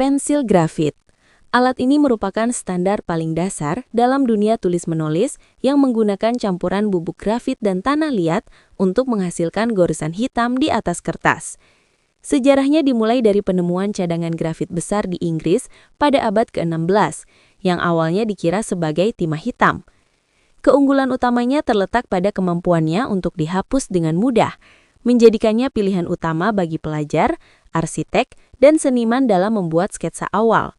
Pensil grafit. Alat ini merupakan standar paling dasar dalam dunia tulis-menulis yang menggunakan campuran bubuk grafit dan tanah liat untuk menghasilkan goresan hitam di atas kertas. Sejarahnya dimulai dari penemuan cadangan grafit besar di Inggris pada abad ke-16, yang awalnya dikira sebagai timah hitam. Keunggulan utamanya terletak pada kemampuannya untuk dihapus dengan mudah, menjadikannya pilihan utama bagi pelajar, arsitek, dan seniman dalam membuat sketsa awal.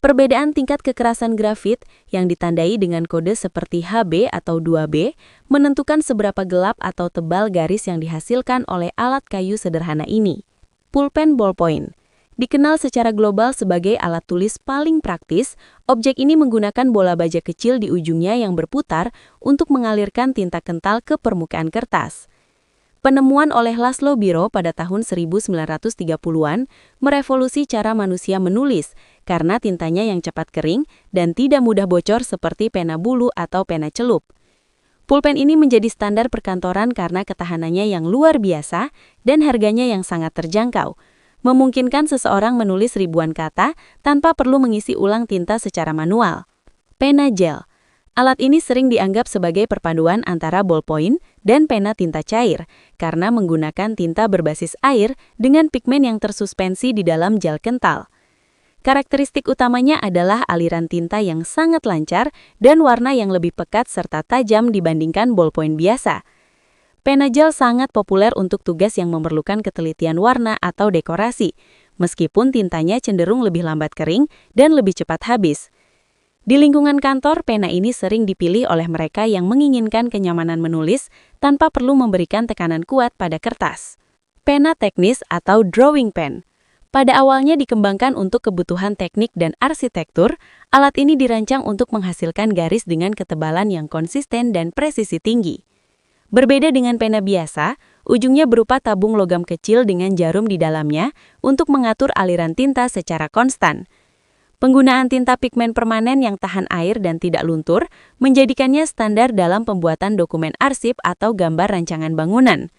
Perbedaan tingkat kekerasan grafit yang ditandai dengan kode seperti HB atau 2B menentukan seberapa gelap atau tebal garis yang dihasilkan oleh alat kayu sederhana ini. Pulpen ballpoint. Dikenal secara global sebagai alat tulis paling praktis, objek ini menggunakan bola baja kecil di ujungnya yang berputar untuk mengalirkan tinta kental ke permukaan kertas. Penemuan oleh Laszlo Biro pada tahun 1930-an merevolusi cara manusia menulis karena tintanya yang cepat kering dan tidak mudah bocor seperti pena bulu atau pena celup. Pulpen ini menjadi standar perkantoran karena ketahanannya yang luar biasa dan harganya yang sangat terjangkau, memungkinkan seseorang menulis ribuan kata tanpa perlu mengisi ulang tinta secara manual. Pena gel. Alat ini sering dianggap sebagai perpaduan antara ballpoint dan pena tinta cair karena menggunakan tinta berbasis air dengan pigmen yang tersuspensi di dalam gel kental. Karakteristik utamanya adalah aliran tinta yang sangat lancar dan warna yang lebih pekat serta tajam dibandingkan ballpoint biasa. Pena gel sangat populer untuk tugas yang memerlukan ketelitian warna atau dekorasi, meskipun tintanya cenderung lebih lambat kering dan lebih cepat habis. Di lingkungan kantor, pena ini sering dipilih oleh mereka yang menginginkan kenyamanan menulis tanpa perlu memberikan tekanan kuat pada kertas. Pena teknis atau drawing pen. Pada awalnya dikembangkan untuk kebutuhan teknik dan arsitektur, alat ini dirancang untuk menghasilkan garis dengan ketebalan yang konsisten dan presisi tinggi. Berbeda dengan pena biasa, ujungnya berupa tabung logam kecil dengan jarum di dalamnya untuk mengatur aliran tinta secara konstan. Penggunaan tinta pigmen permanen yang tahan air dan tidak luntur menjadikannya standar dalam pembuatan dokumen arsip atau gambar rancangan bangunan.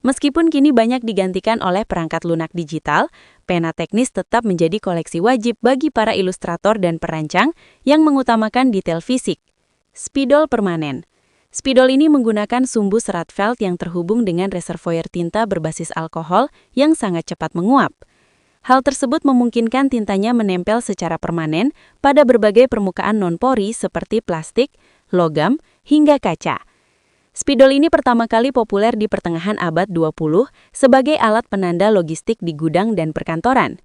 Meskipun kini banyak digantikan oleh perangkat lunak digital, pena teknis tetap menjadi koleksi wajib bagi para ilustrator dan perancang yang mengutamakan detail fisik. Spidol permanen. Spidol ini menggunakan sumbu serat felt yang terhubung dengan reservoir tinta berbasis alkohol yang sangat cepat menguap. Hal tersebut memungkinkan tintanya menempel secara permanen pada berbagai permukaan non-pori seperti plastik, logam, hingga kaca. Spidol ini pertama kali populer di pertengahan abad 20 sebagai alat penanda logistik di gudang dan perkantoran.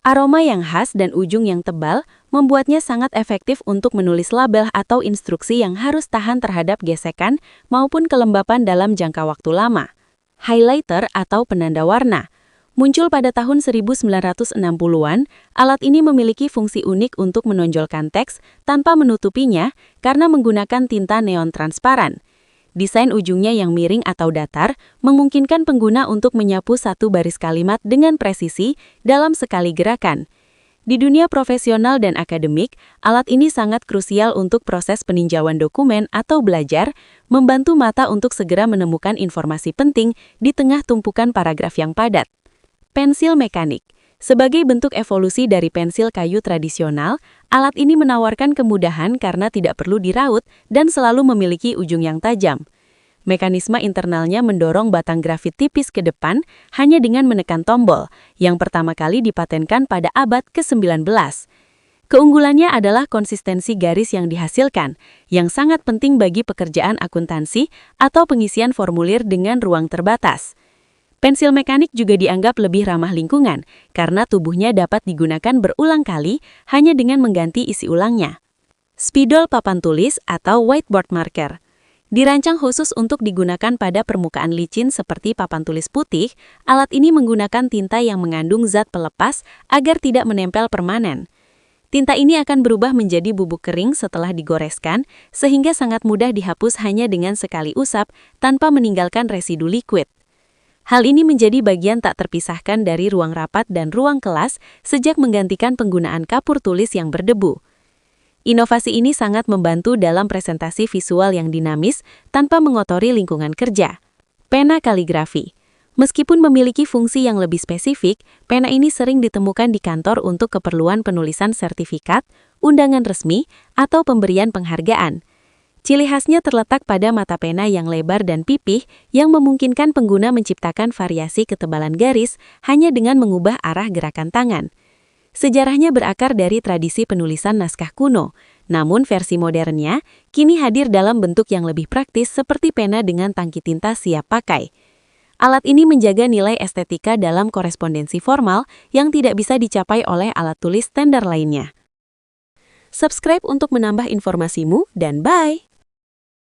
Aroma yang khas dan ujung yang tebal membuatnya sangat efektif untuk menulis label atau instruksi yang harus tahan terhadap gesekan maupun kelembapan dalam jangka waktu lama. Highlighter atau penanda warna. Muncul pada tahun 1960-an, alat ini memiliki fungsi unik untuk menonjolkan teks tanpa menutupinya karena menggunakan tinta neon transparan. Desain ujungnya yang miring atau datar memungkinkan pengguna untuk menyapu satu baris kalimat dengan presisi dalam sekali gerakan. Di dunia profesional dan akademik, alat ini sangat krusial untuk proses peninjauan dokumen atau belajar, membantu mata untuk segera menemukan informasi penting di tengah tumpukan paragraf yang padat. Pensil mekanik. Sebagai bentuk evolusi dari pensil kayu tradisional, alat ini menawarkan kemudahan karena tidak perlu diraut dan selalu memiliki ujung yang tajam. Mekanisme internalnya mendorong batang grafit tipis ke depan hanya dengan menekan tombol, yang pertama kali dipatenkan pada abad ke-19. Keunggulannya adalah konsistensi garis yang dihasilkan, yang sangat penting bagi pekerjaan akuntansi atau pengisian formulir dengan ruang terbatas. Pensil mekanik juga dianggap lebih ramah lingkungan karena tubuhnya dapat digunakan berulang kali hanya dengan mengganti isi ulangnya. Spidol papan tulis atau whiteboard marker. Dirancang khusus untuk digunakan pada permukaan licin seperti papan tulis putih, alat ini menggunakan tinta yang mengandung zat pelepas agar tidak menempel permanen. Tinta ini akan berubah menjadi bubuk kering setelah digoreskan, sehingga sangat mudah dihapus hanya dengan sekali usap tanpa meninggalkan residu liquid. Hal ini menjadi bagian tak terpisahkan dari ruang rapat dan ruang kelas sejak menggantikan penggunaan kapur tulis yang berdebu. Inovasi ini sangat membantu dalam presentasi visual yang dinamis tanpa mengotori lingkungan kerja. Pena kaligrafi. Meskipun memiliki fungsi yang lebih spesifik, pena ini sering ditemukan di kantor untuk keperluan penulisan sertifikat, undangan resmi, atau pemberian penghargaan. Ciri khasnya terletak pada mata pena yang lebar dan pipih yang memungkinkan pengguna menciptakan variasi ketebalan garis hanya dengan mengubah arah gerakan tangan. Sejarahnya berakar dari tradisi penulisan naskah kuno, namun versi modernnya kini hadir dalam bentuk yang lebih praktis seperti pena dengan tangki tinta siap pakai. Alat ini menjaga nilai estetika dalam korespondensi formal yang tidak bisa dicapai oleh alat tulis standar lainnya. Subscribe untuk menambah informasimu dan bye!